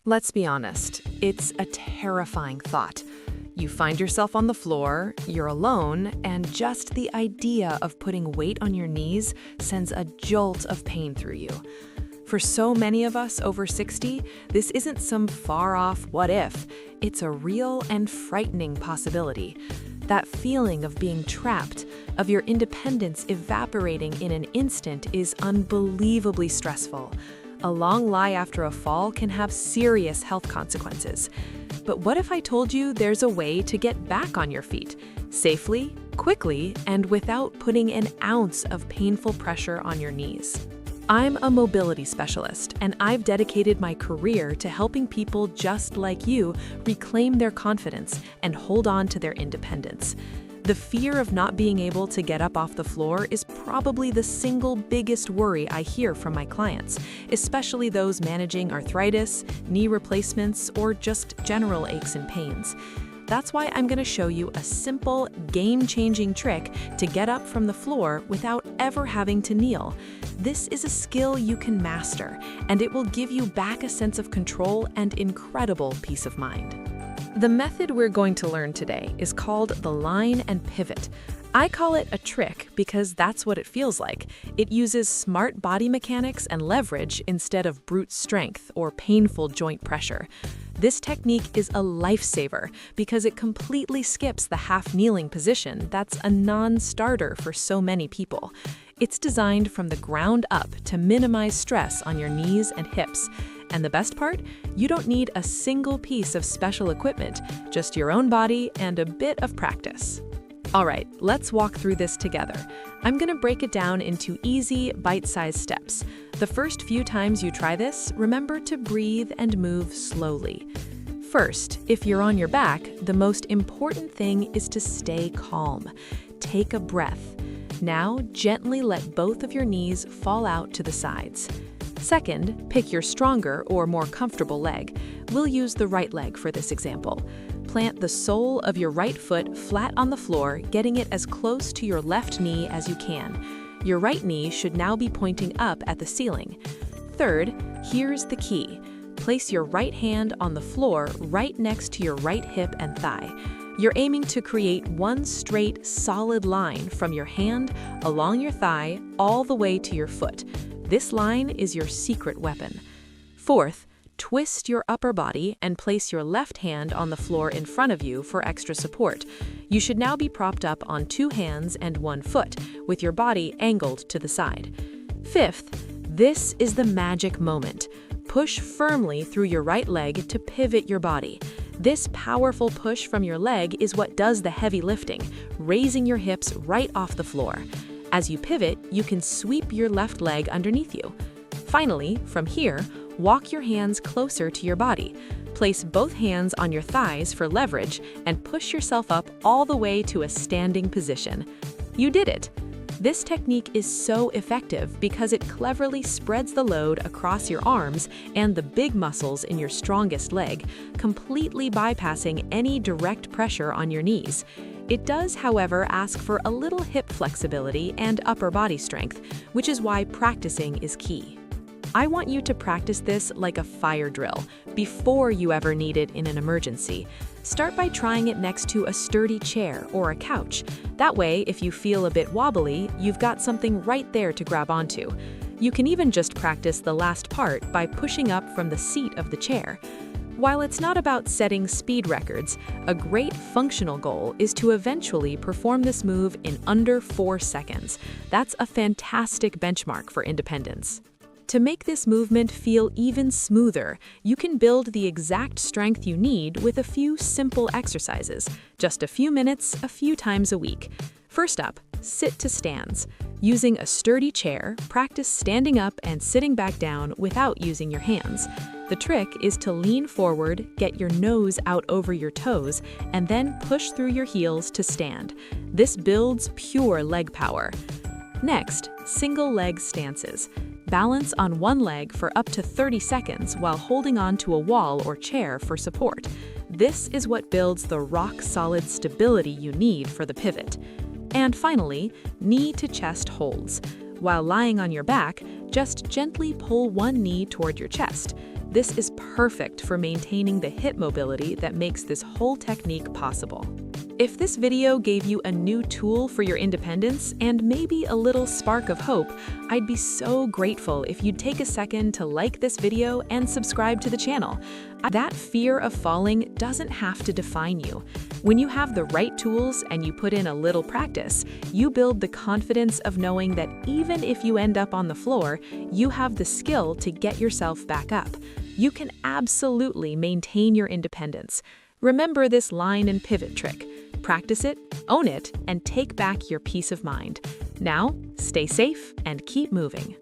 Let's be honest, it's a terrifying thought. You find yourself on the floor, you're alone, and just the idea of putting weight on your knees sends a jolt of pain through you. For so many of us over 60, this isn't some far-off what if, it's a real and frightening possibility. That feeling of being trapped, of your independence evaporating in an instant is unbelievably stressful. A long lie after a fall can have serious health consequences. But what if I told you there's a way to get back on your feet, safely, quickly, and without putting an ounce of painful pressure on your knees? I'm a mobility specialist, and I've dedicated my career to helping people just like you reclaim their confidence and hold on to their independence. The fear of not being able to get up off the floor is probably the single biggest worry I hear from my clients, especially those managing arthritis, knee replacements, or just general aches and pains. That's why I'm going to show you a simple, game-changing trick to get up from the floor without ever having to kneel. This is a skill you can master, and it will give you back a sense of control and incredible peace of mind. The method we're going to learn today is called the line and pivot. I call it a trick because that's what it feels like. It uses smart body mechanics and leverage instead of brute strength or painful joint pressure. This technique is a lifesaver because it completely skips the half-kneeling position that's a non-starter for so many people. It's designed from the ground up to minimize stress on your knees and hips. And the best part? You don't need a single piece of special equipment, just your own body and a bit of practice. All right, let's walk through this together. I'm going to break it down into easy, bite-sized steps. The first few times you try this, remember to breathe and move slowly. First, if you're on your back, the most important thing is to stay calm. Take a breath. Now, gently let both of your knees fall out to the sides. Second, pick your stronger or more comfortable leg. We'll use the right leg for this example. Plant the sole of your right foot flat on the floor, getting it as close to your left knee as you can. Your right knee should now be pointing up at the ceiling. Third, here's the key. Place your right hand on the floor right next to your right hip and thigh. You're aiming to create one straight, solid line from your hand along your thigh all the way to your foot. This line is your secret weapon. Fourth, twist your upper body and place your left hand on the floor in front of you for extra support. You should now be propped up on 2 hands and 1 foot, with your body angled to the side. Fifth, this is the magic moment. Push firmly through your right leg to pivot your body. This powerful push from your leg is what does the heavy lifting, raising your hips right off the floor. As you pivot, you can sweep your left leg underneath you. Finally, from here, walk your hands closer to your body. Place both hands on your thighs for leverage and push yourself up all the way to a standing position. You did it! This technique is so effective because it cleverly spreads the load across your arms and the big muscles in your strongest leg, completely bypassing any direct pressure on your knees. It does, however, ask for a little hip flexibility and upper body strength, which is why practicing is key. I want you to practice this like a fire drill before you ever need it in an emergency. Start by trying it next to a sturdy chair or a couch. That way, if you feel a bit wobbly, you've got something right there to grab onto. You can even just practice the last part by pushing up from the seat of the chair. While it's not about setting speed records, a great functional goal is to eventually perform this move in under 4 seconds. That's a fantastic benchmark for independence. To make this movement feel even smoother, you can build the exact strength you need with a few simple exercises, just a few minutes, a few times a week. First up, sit to stands. Using a sturdy chair, practice standing up and sitting back down without using your hands. The trick is to lean forward, get your nose out over your toes, and then push through your heels to stand. This builds pure leg power. Next, single leg stances. Balance on one leg for up to 30 seconds while holding on to a wall or chair for support. This is what builds the rock-solid stability you need for the pivot. And finally, knee to chest holds. While lying on your back, just gently pull one knee toward your chest. This is perfect for maintaining the hip mobility that makes this whole technique possible. If this video gave you a new tool for your independence and maybe a little spark of hope, I'd be so grateful if you'd take a second to like this video and subscribe to the channel. That fear of falling doesn't have to define you. When you have the right tools and you put in a little practice, you build the confidence of knowing that even if you end up on the floor, you have the skill to get yourself back up. You can absolutely maintain your independence. Remember this line and pivot trick. Practice it, own it, and take back your peace of mind. Now, stay safe and keep moving.